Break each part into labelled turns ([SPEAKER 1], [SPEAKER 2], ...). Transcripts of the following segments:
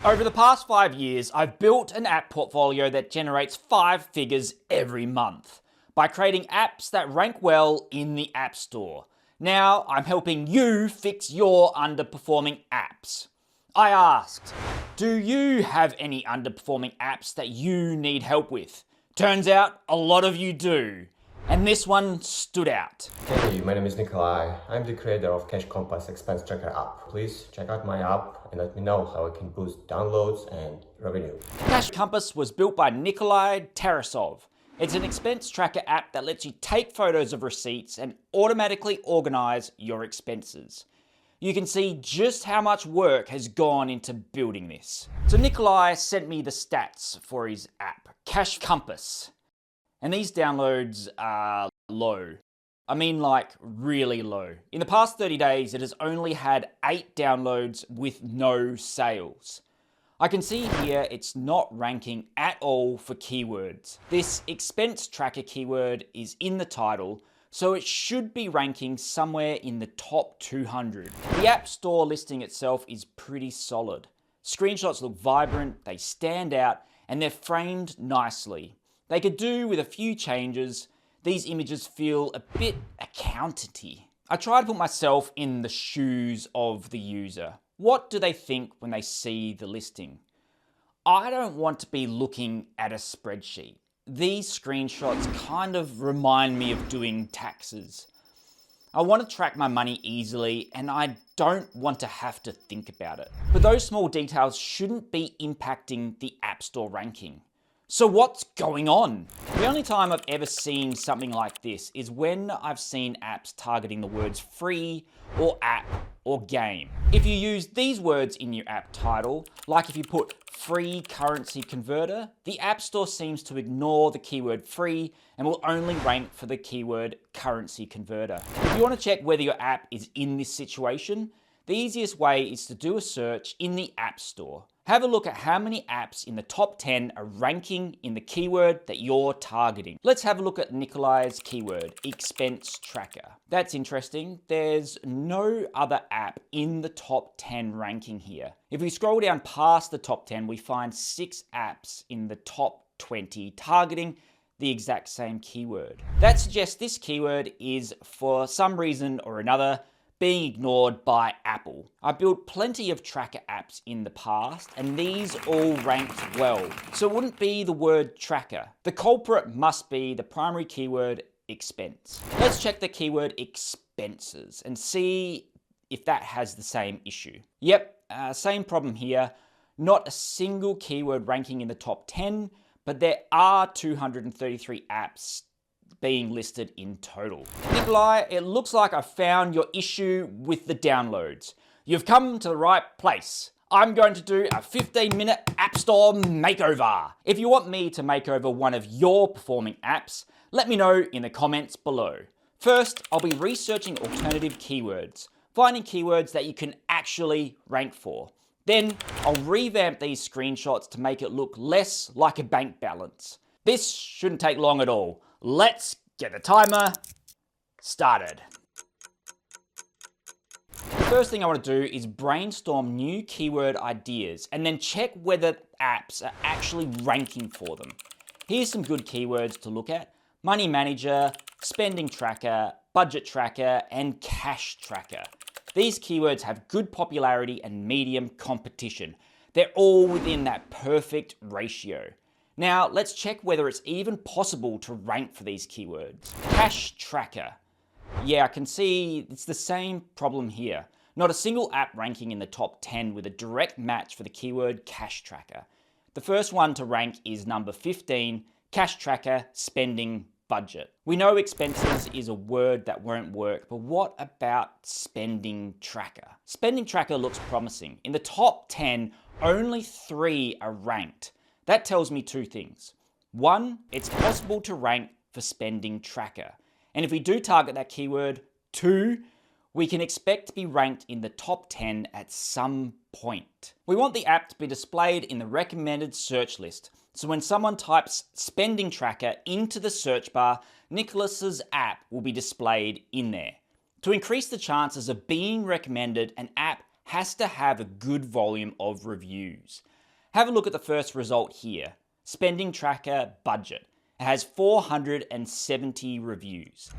[SPEAKER 1] Over the past 5 years, I've built an app portfolio that generates 5 figures every month by creating apps that rank well in the App Store. Now, I'm helping you fix your underperforming apps. I asked, do you have any underperforming apps that you need help with? Turns out a lot of you do. And this one stood out.
[SPEAKER 2] Hey, my name is Nikolai. I'm the creator of Cash Compass Expense Tracker app. Please check out my app and let me know how I can boost downloads and revenue.
[SPEAKER 1] Cash Compass was built by Nikolai Tarasov. It's an expense tracker app that lets you take photos of receipts and automatically organize your expenses. You can see just how much work has gone into building this. So Nikolai sent me the stats for his app, Cash Compass. And these downloads are low. I mean, like, really low. In the past 30 days, it has only had 8 downloads with no sales. I can see here it's not ranking at all for keywords. This expense tracker keyword is in the title, so it should be ranking somewhere in the top 200. The App Store listing itself is pretty solid. Screenshots look vibrant, they stand out, and they're framed nicely. They could do with a few changes. These images feel a bit accountanty. I try to put myself in the shoes of the user. What do they think when they see the listing? I don't want to be looking at a spreadsheet. These screenshots kind of remind me of doing taxes. I want to track my money easily and I don't want to have to think about it. But those small details shouldn't be impacting the App Store ranking. So what's going on? The only time I've ever seen something like this is when I've seen apps targeting the words free or app or game. If you use these words in your app title, like if you put free currency converter, the App Store seems to ignore the keyword free and will only rank for the keyword currency converter. If you want to check whether your app is in this situation, the easiest way is to do a search in the App Store. Have a look at how many apps in the top 10 are ranking in the keyword that you're targeting. Let's have a look at Nikolai's keyword, expense tracker. That's interesting. There's no other app in the top 10 ranking here. If we scroll down past the top 10, we find 6 apps in the top 20 targeting the exact same keyword. That suggests this keyword is, for some reason or another, being ignored by Apple. I built plenty of tracker apps in the past and these all ranked well. So it wouldn't be the word tracker. The culprit must be the primary keyword expense. Let's check the keyword expenses and see if that has the same issue. Yep, same problem here. Not a single keyword ranking in the top 10, but there are 233 apps being listed in total. Nikolai, it looks like I found your issue with the downloads. You've come to the right place. I'm going to do a 15-minute App Store makeover. If you want me to make over one of your performing apps, let me know in the comments below. First, I'll be researching alternative keywords, finding keywords that you can actually rank for. Then, I'll revamp these screenshots to make it look less like a bank balance. This shouldn't take long at all. Let's get the timer started. The first thing I want to do is brainstorm new keyword ideas and then check whether apps are actually ranking for them. Here's some good keywords to look at: money manager, spending tracker, budget tracker, and cash tracker. These keywords have good popularity and medium competition. They're all within that perfect ratio. Now, let's check whether it's even possible to rank for these keywords. Cash tracker. Yeah, I can see it's the same problem here. Not a single app ranking in the top 10 with a direct match for the keyword cash tracker. The first one to rank is number 15, cash tracker spending budget. We know expenses is a word that won't work, but what about spending tracker? Spending tracker looks promising. In the top 10, only 3 are ranked. That tells me 2 things. 1, it's possible to rank for spending tracker. And if we do target that keyword, 2, we can expect to be ranked in the top 10 at some point. We want the app to be displayed in the recommended search list. So when someone types spending tracker into the search bar, Nicholas's app will be displayed in there. To increase the chances of being recommended, an app has to have a good volume of reviews. Have a look at the first result here. Spending tracker budget. It has 470 reviews.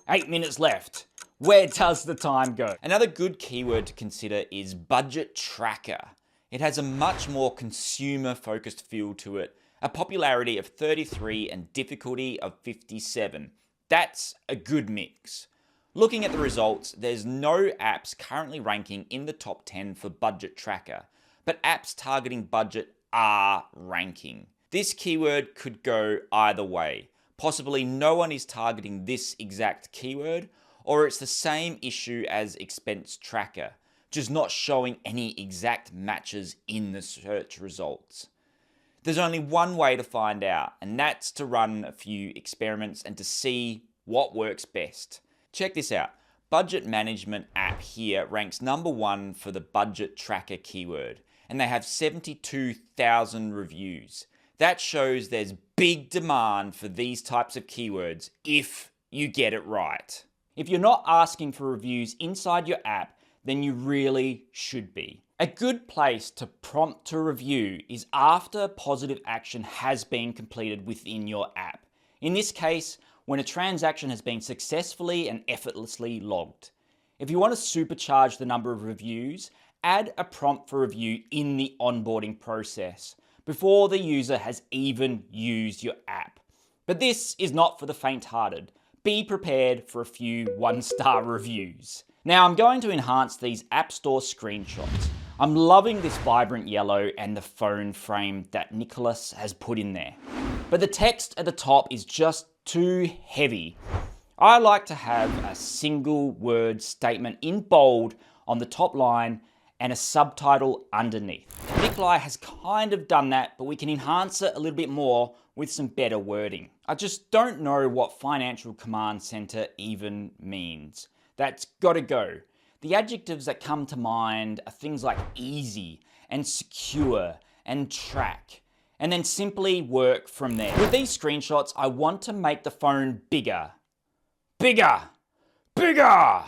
[SPEAKER 1] 8 minutes left. Where does the time go? Another good keyword to consider is budget tracker. It has a much more consumer-focused feel to it, a popularity of 33 and difficulty of 57. That's a good mix. Looking at the results, there's no apps currently ranking in the top 10 for budget tracker, but apps targeting budget are ranking. This keyword could go either way. Possibly no one is targeting this exact keyword, or it's the same issue as expense tracker, just not showing any exact matches in the search results. There's only one way to find out, and that's to run a few experiments and to see what works best. Check this out. Budget Management app here ranks number 1 for the budget tracker keyword, and they have 72,000 reviews. That shows there's big demand for these types of keywords if you get it right. If you're not asking for reviews inside your app, then you really should be. A good place to prompt to review is after positive action has been completed within your app. In this case, when a transaction has been successfully and effortlessly logged. If you want to supercharge the number of reviews, add a prompt for review in the onboarding process before the user has even used your app. But this is not for the faint-hearted. Be prepared for a few 1-star reviews. Now I'm going to enhance these App Store screenshots. I'm loving this vibrant yellow and the phone frame that Nicholas has put in there. But the text at the top is just too heavy. I like to have a single word statement in bold on the top line and a subtitle underneath. Nikolai has kind of done that, but we can enhance it a little bit more with some better wording. I just don't know what Financial Command Center even means. That's gotta go. The adjectives that come to mind are things like easy and secure and track, and then simply work from there. With these screenshots, I want to make the phone bigger. Bigger! Bigger!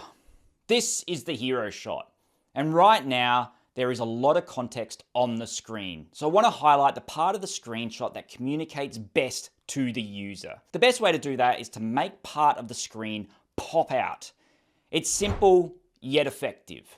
[SPEAKER 1] This is the hero shot. And right now, there is a lot of context on the screen. So I want to highlight the part of the screenshot that communicates best to the user. The best way to do that is to make part of the screen pop out. It's simple, yet effective.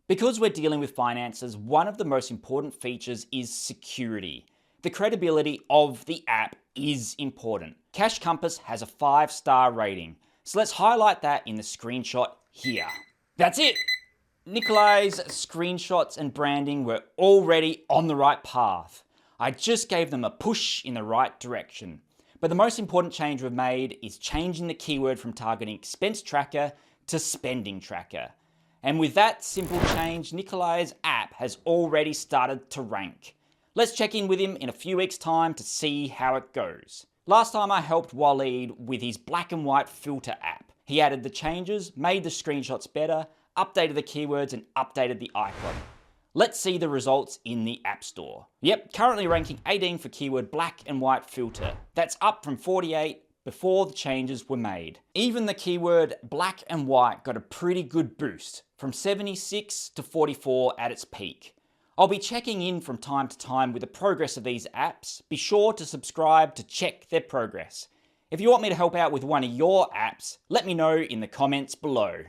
[SPEAKER 1] Because we're dealing with finances, one of the most important features is security. The credibility of the app is important. Cash Compass has a 5-star rating, so let's highlight that in the screenshot here. That's it! Nikolai's screenshots and branding were already on the right path. I just gave them a push in the right direction. But the most important change we've made is changing the keyword from targeting expense tracker to spending tracker. And with that simple change, Nikolai's app has already started to rank. Let's check in with him in a few weeks' time to see how it goes. Last time I helped Waleed with his black and white filter app. He added the changes, made the screenshots better, updated the keywords and updated the icon. Let's see the results in the App Store. Yep, currently ranking 18 for keyword black and white filter. That's up from 48 before the changes were made. Even the keyword black and white got a pretty good boost, from 76 to 44 at its peak. I'll be checking in from time to time with the progress of these apps. Be sure to subscribe to check their progress. If you want me to help out with one of your apps, let me know in the comments below.